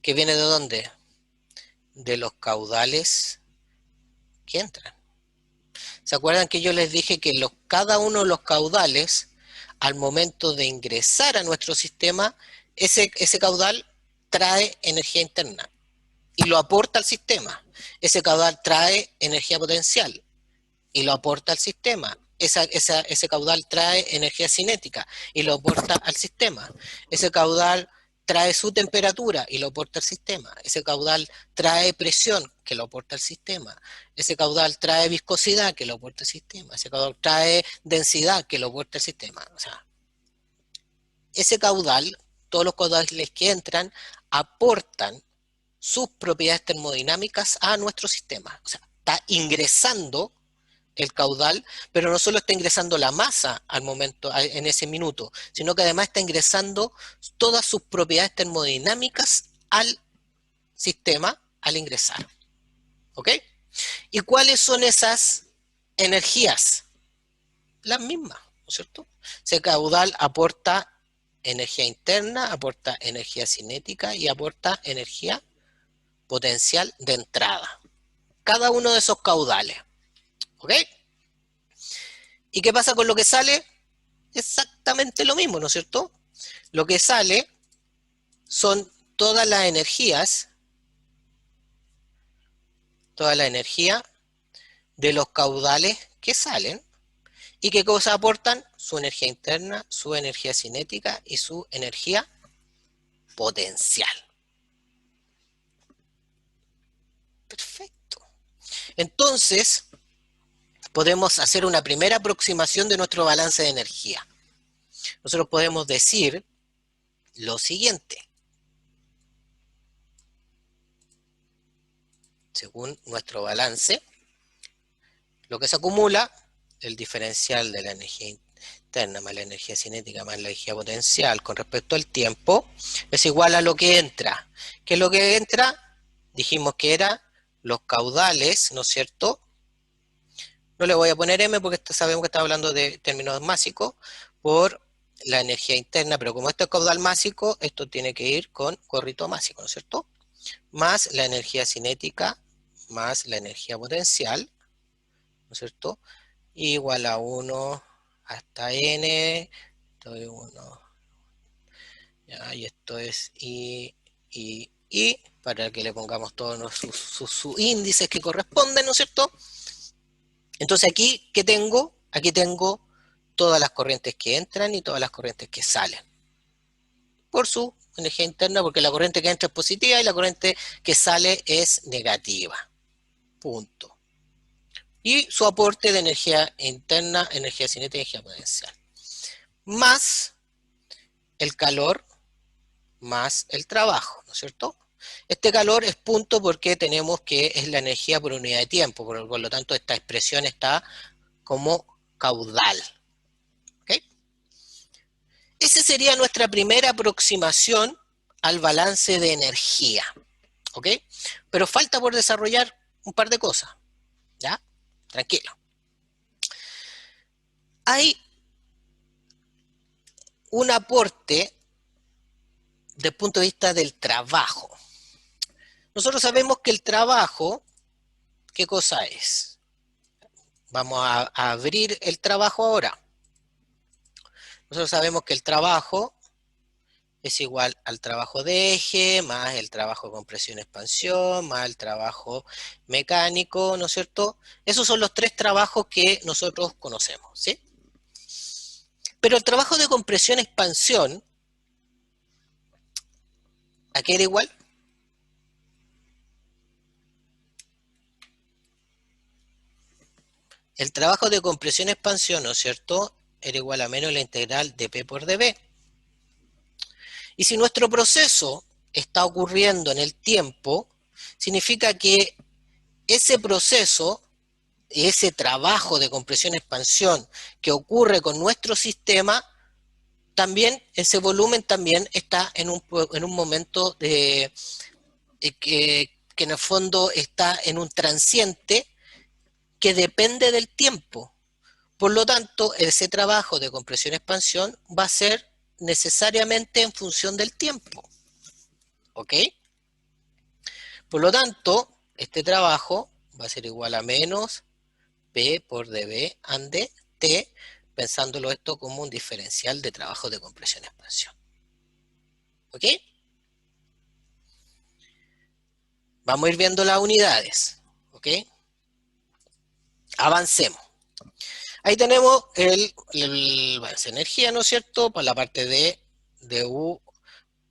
¿Que viene de dónde? De los caudales que entran. ¿Se acuerdan que yo les dije que cada uno de los caudales, al momento de ingresar a nuestro sistema, ese caudal trae energía interna y lo aporta al sistema? Ese caudal trae energía potencial y lo aporta al sistema. Ese caudal trae energía cinética y lo aporta al sistema. Ese caudal trae su temperatura y lo aporta al sistema. Ese caudal trae presión que lo aporta al sistema. Ese caudal trae viscosidad que lo aporta al sistema. Ese caudal trae densidad que lo aporta al sistema. O sea, ese caudal, todos los caudales que entran, aportan sus propiedades termodinámicas a nuestro sistema. O sea, está ingresando el caudal, pero no solo está ingresando la masa al momento, en ese minuto, sino que además está ingresando todas sus propiedades termodinámicas al sistema al ingresar. ¿Ok? ¿Y cuáles son esas energías? Las mismas, ¿no es cierto? Ese caudal aporta energía interna, aporta energía cinética y aporta energía potencial de entrada. Cada uno de esos caudales. ¿Ok? ¿Y qué pasa con lo que sale? Exactamente lo mismo, ¿no es cierto? Lo que sale son todas las energías, toda la energía de los caudales que salen. ¿Y qué cosas aportan? Su energía interna, su energía cinética y su energía potencial. Perfecto. Entonces, podemos hacer una primera aproximación de nuestro balance de energía. Nosotros podemos decir lo siguiente. Según nuestro balance, lo que se acumula, el diferencial de la energía interna más la energía cinética más la energía potencial con respecto al tiempo, es igual a lo que entra. ¿Qué es lo que entra? Dijimos que era los caudales, ¿no es cierto? No le voy a poner M porque sabemos que está hablando de términos másicos, por la energía interna, pero como esto es caudal másico, esto tiene que ir con corrito másico, ¿no es cierto? Más la energía cinética, más la energía potencial, ¿no es cierto? Igual a 1 hasta N, esto es 1, ya, y esto es I, para que le pongamos todos sus índices que corresponden, ¿no es cierto? Entonces aquí, ¿qué tengo? Aquí tengo todas las corrientes que entran y todas las corrientes que salen. Por su energía interna, porque la corriente que entra es positiva y la corriente que sale es negativa. Punto. Y su aporte de energía interna, energía cinética y energía potencial. Más el calor, más el trabajo, ¿no es cierto? Este calor es punto porque tenemos que es la energía por unidad de tiempo, por lo tanto esta expresión está como caudal. ¿Okay? Esa sería nuestra primera aproximación al balance de energía. ¿Ok? Pero falta por desarrollar un par de cosas. ¿Ya? Tranquilo. Hay un aporte desde el punto de vista del trabajo. Nosotros sabemos que el trabajo, ¿qué cosa es? Vamos a abrir el trabajo ahora. Nosotros sabemos que el trabajo es igual al trabajo de eje, más el trabajo de compresión-expansión, más el trabajo mecánico, ¿no es cierto? Esos son los tres trabajos que nosotros conocemos, ¿sí? Pero el trabajo de compresión-expansión, ¿a qué era igual? El trabajo de compresión-expansión, ¿no es cierto?, era igual a menos la integral de P por dB. Y si nuestro proceso está ocurriendo en el tiempo, significa que ese proceso, ese trabajo de compresión-expansión que ocurre con nuestro sistema, también ese volumen también está en un momento que en el fondo está en un transiente que depende del tiempo. Por lo tanto, ese trabajo de compresión-expansión va a ser necesariamente en función del tiempo. ¿Ok? Por lo tanto, este trabajo va a ser igual a menos P por dB ande T, pensándolo esto como un diferencial de trabajo de compresión-expansión. ¿Ok? Vamos a ir viendo las unidades. ¿Ok? Avancemos. Ahí tenemos el balance de energía, ¿no es cierto? Por la parte de U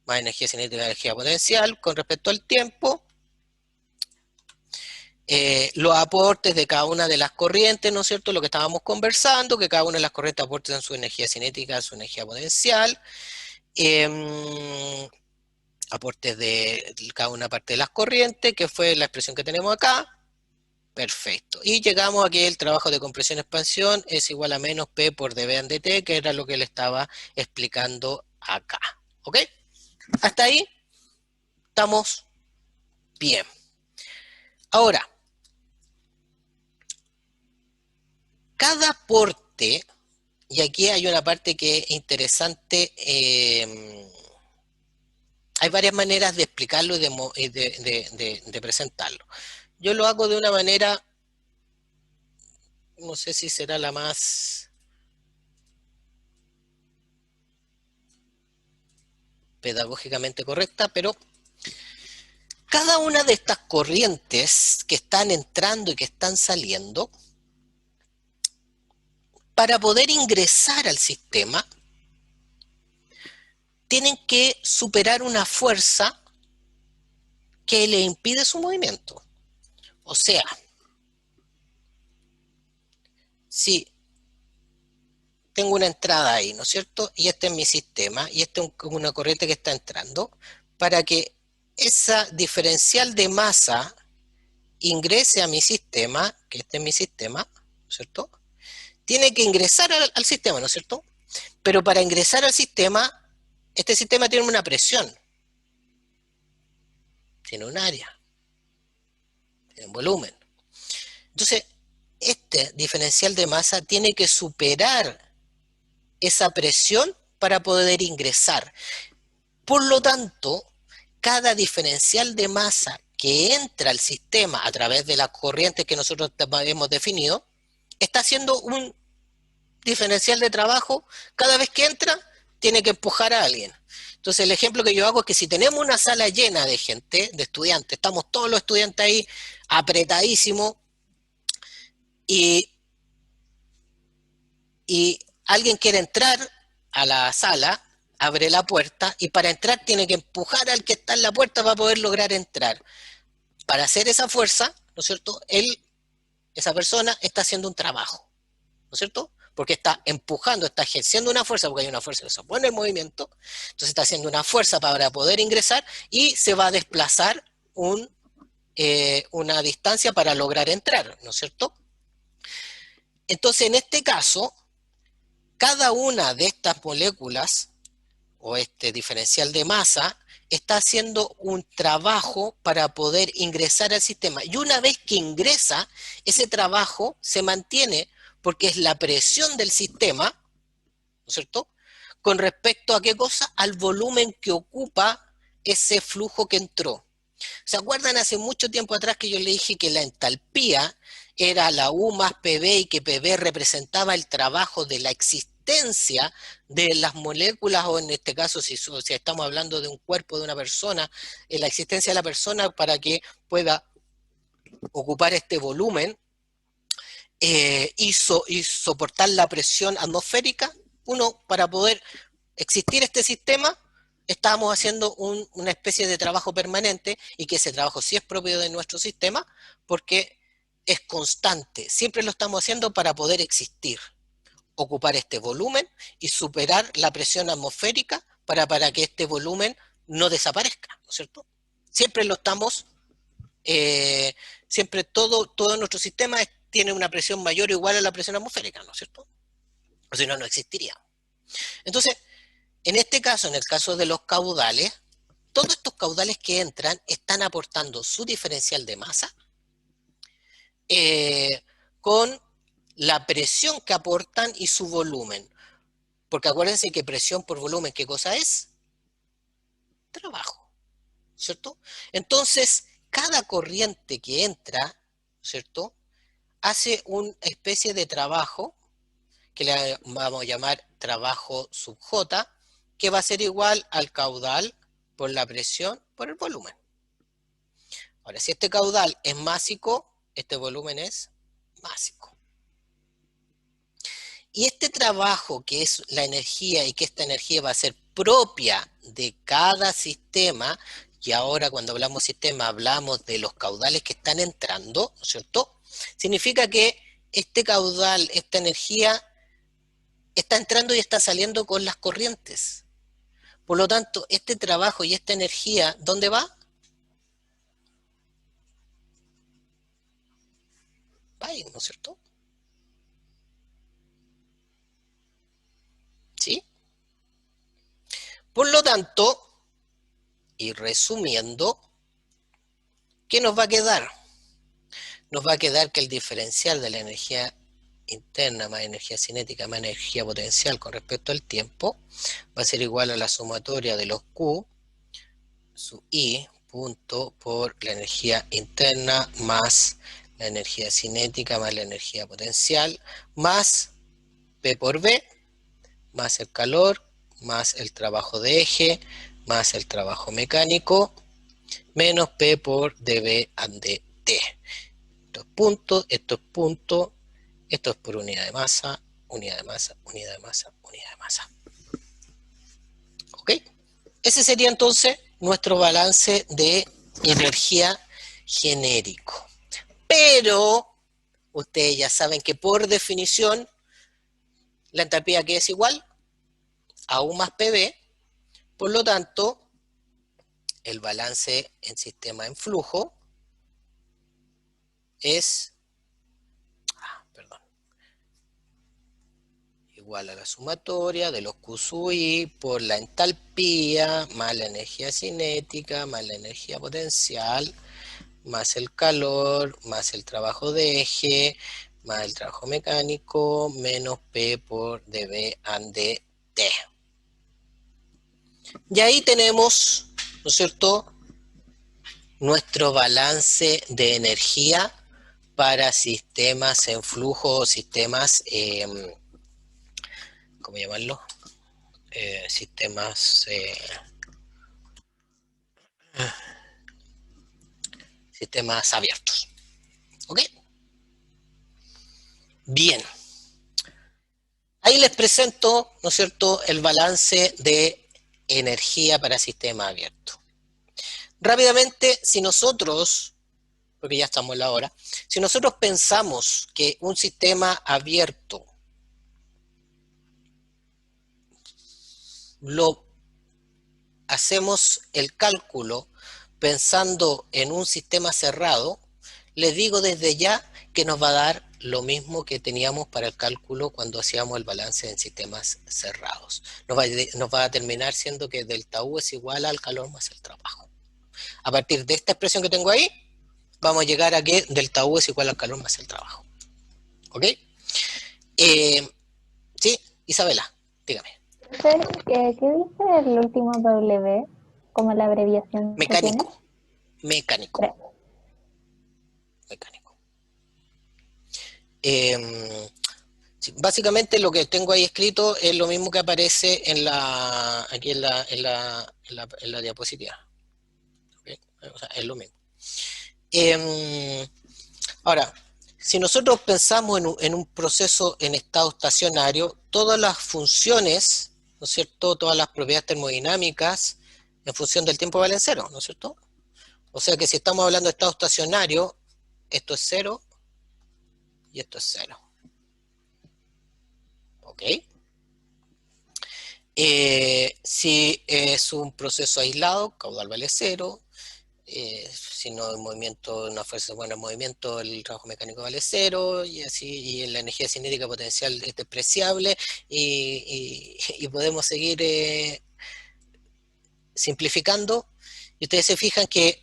más energía cinética y energía potencial con respecto al tiempo. Los aportes de cada una de las corrientes, ¿no es cierto? Lo que estábamos conversando, que cada una de las corrientes aporten su energía cinética, su energía potencial. Aportes de cada una parte de las corrientes, que fue la expresión que tenemos acá. Perfecto. Y llegamos a que el trabajo de compresión-expansión es igual a menos P por dB ande T, que era lo que le estaba explicando acá. ¿Ok? Hasta ahí estamos bien. Ahora, cada aporte, y aquí hay una parte que es interesante, hay varias maneras de explicarlo y de presentarlo. Yo lo hago de una manera, no sé si será la más pedagógicamente correcta, pero cada una de estas corrientes que están entrando y que están saliendo, para poder ingresar al sistema, tienen que superar una fuerza que le impide su movimiento. O sea, si tengo una entrada ahí, ¿no es cierto? Y este es mi sistema, y esta es una corriente que está entrando, para que esa diferencial de masa ingrese a mi sistema, que este es mi sistema, ¿no es cierto? Tiene que ingresar al sistema, ¿no es cierto? Pero para ingresar al sistema, este sistema tiene una presión, tiene un área, tiene un volumen. Entonces, este diferencial de masa tiene que superar esa presión para poder ingresar. Por lo tanto, cada diferencial de masa que entra al sistema a través de las corrientes que nosotros hemos definido, está haciendo un diferencial de trabajo. Cada vez que entra, tiene que empujar a alguien. Entonces, el ejemplo que yo hago es que si tenemos una sala llena de gente, de estudiantes, estamos todos los estudiantes ahí apretadísimos, y alguien quiere entrar a la sala, abre la puerta, y para entrar tiene que empujar al que está en la puerta para poder lograr entrar. Para hacer esa fuerza, ¿no es cierto? Esa persona está haciendo un trabajo, ¿no es cierto? Porque está empujando, está ejerciendo una fuerza, porque hay una fuerza que se opone al movimiento, entonces está haciendo una fuerza para poder ingresar y se va a desplazar una distancia para lograr entrar, ¿no es cierto? Entonces, en este caso, cada una de estas moléculas, o este diferencial de masa, está haciendo un trabajo para poder ingresar al sistema. Y una vez que ingresa, ese trabajo se mantiene porque es la presión del sistema, ¿no es cierto?, con respecto a qué cosa, al volumen que ocupa ese flujo que entró. ¿Se acuerdan hace mucho tiempo atrás que yo le dije que la entalpía era la U más PV y que PV representaba el trabajo de la existencia de las moléculas, o en este caso, si estamos hablando de un cuerpo de una persona, la existencia de la persona para que pueda ocupar este volumen y soportar la presión atmosférica? Para poder existir este sistema, estábamos haciendo una especie de trabajo permanente, y que ese trabajo sí es propio de nuestro sistema porque es constante, siempre lo estamos haciendo para poder existir, ocupar este volumen y superar la presión atmosférica para que este volumen no desaparezca, ¿no es cierto? Siempre lo estamos, siempre todo nuestro sistema tiene una presión mayor o igual a la presión atmosférica, ¿no es cierto? O si no, no existiría. Entonces, en este caso, en el caso de los caudales, todos estos caudales que entran están aportando su diferencial de masa con la presión que aportan y su volumen. Porque acuérdense que presión por volumen, ¿qué cosa es? Trabajo, ¿cierto? Entonces, cada corriente que entra, ¿cierto?, hace una especie de trabajo que le vamos a llamar trabajo sub J, que va a ser igual al caudal por la presión por el volumen. Ahora, si este caudal es másico, este volumen es másico. Y este trabajo, que es la energía, y que esta energía va a ser propia de cada sistema, y ahora cuando hablamos sistema hablamos de los caudales que están entrando, ¿no es cierto? Significa que este caudal, esta energía, está entrando y está saliendo con las corrientes. Por lo tanto, este trabajo y esta energía, ¿dónde va? Va ahí, ¿no es cierto? ¿Sí? Por lo tanto, y resumiendo, ¿qué nos va a quedar? Nos va a quedar que el diferencial de la energía interna más energía cinética más energía potencial con respecto al tiempo va a ser igual a la sumatoria de los Q su I punto por la energía interna más la energía cinética más la energía potencial más P por B más el calor más el trabajo de eje más el trabajo mecánico menos P por dB and dt. Estos puntos, esto es por unidad de masa, unidad de masa, unidad de masa, unidad de masa. ¿Ok? Ese sería entonces nuestro balance de energía genérico. Pero ustedes ya saben que por definición la entalpía que es igual a U más PV, por lo tanto el balance en sistema en flujo es igual a la sumatoria de los Q sub I por la entalpía más la energía cinética más la energía potencial más el calor más el trabajo de eje más el trabajo mecánico menos P por dB and dt. Y ahí tenemos, ¿no es cierto?, nuestro balance de energía para sistemas en flujo o sistemas, ¿cómo llamarlo? Sistemas abiertos. ¿Ok? Bien. Ahí les presento, ¿no es cierto?, el balance de energía para sistema abierto. Rápidamente, si nosotros, porque ya estamos en la hora, si nosotros pensamos que un sistema abierto lo hacemos el cálculo pensando en un sistema cerrado, les digo desde ya que nos va a dar lo mismo que teníamos para el cálculo cuando hacíamos el balance en sistemas cerrados. Nos va a terminar siendo que delta U es igual al calor más el trabajo. A partir de esta expresión que tengo ahí, vamos a llegar a que delta U es igual al calor más el trabajo. ¿Ok? Sí, Isabela, dígame. ¿Qué dice el último W? Como la abreviación que tiene. Mecánico. Básicamente lo que tengo ahí escrito es lo mismo que aparece aquí en la diapositiva. ¿Okay? O sea, es lo mismo. Ahora, si nosotros pensamos en un proceso en estado estacionario, todas las funciones, ¿no es cierto?, todas las propiedades termodinámicas en función del tiempo valen cero, ¿no es cierto? O sea que si estamos hablando de estado estacionario, esto es cero y esto es cero. ¿Ok? Si es un proceso aislado, caudal vale cero. Si no hay movimiento, una fuerza buena en movimiento, el trabajo mecánico vale cero, y así, y la energía cinética potencial es despreciable, y podemos seguir simplificando. Y ustedes se fijan que,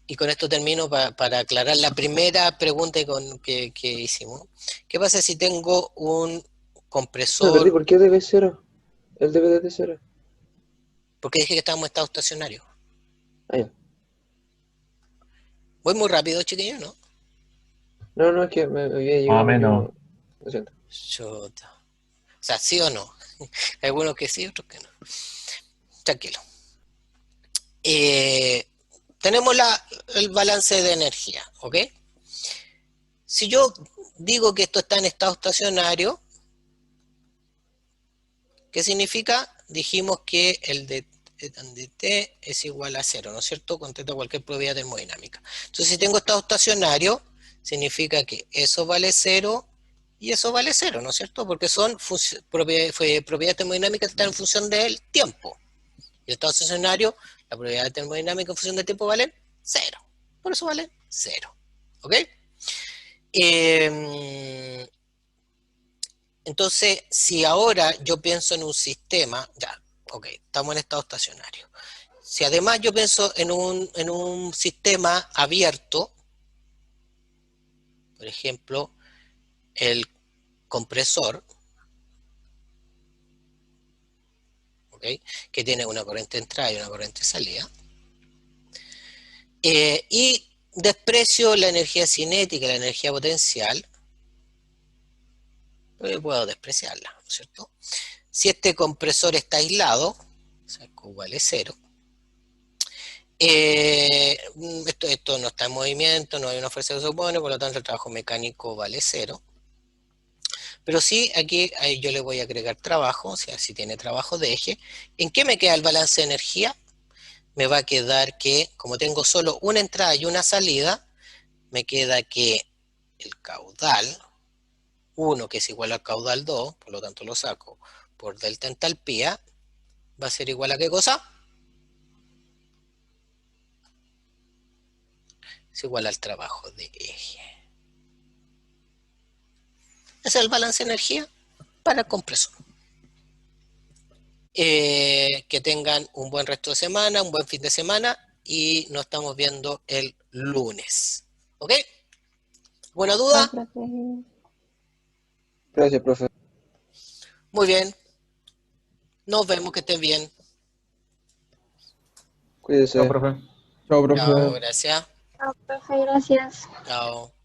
y con esto termino para aclarar la primera pregunta que hicimos. ¿Qué pasa si tengo un compresor? ¿Por qué debe cero? El debe de cero. Porque dije que estábamos en estado estacionario. Ah, ya. Voy muy rápido, chiquillos, ¿no? No, es que me había llegado. Más o menos. Lo siento. Chuta. O sea, sí o no. Hay algunos que sí, otros que no. Tranquilo. Tenemos el balance de energía, ¿ok? Si yo digo que esto está en estado estacionario, ¿qué significa? Dijimos que el de T es igual a cero, ¿no es cierto? Contesta cualquier propiedad termodinámica. Entonces, si tengo estado estacionario, significa que eso vale cero y eso vale cero, ¿no es cierto? Porque son propiedades termodinámicas que están en función del tiempo. Y el estado estacionario, la propiedad termodinámica en función del tiempo vale cero. Por eso vale cero. ¿Ok? Entonces, si ahora yo pienso en un sistema, ya, ok, estamos en estado estacionario. Si además yo pienso en un sistema abierto, por ejemplo, el compresor, ¿ok? Que tiene una corriente de entrada y una corriente de salida. Y desprecio la energía cinética, la energía potencial, puedo despreciarla, ¿no es cierto? Si este compresor está aislado, o sea, Q vale 0, esto no está en movimiento, no hay una fuerza que se opone, por lo tanto el trabajo mecánico vale 0. Pero sí, aquí yo le voy a agregar trabajo, o sea, si tiene trabajo de eje. ¿En qué me queda el balance de energía? Me va a quedar que, como tengo solo una entrada y una salida, me queda que el caudal 1, que es igual al caudal 2, por lo tanto lo saco por delta entalpía, va a ser igual a ¿qué cosa? Es igual al trabajo de eje. Ese es el balance de energía para el compresor. Que tengan un buen resto de semana, un buen fin de semana y nos estamos viendo el lunes. ¿Ok? ¿Buena duda? No, profe. Gracias, profe. Muy bien. Nos vemos, que estén bien. Cuídese. Chao, profe. Chao, Chao, profe. gracias. No, profe, gracias. Chao.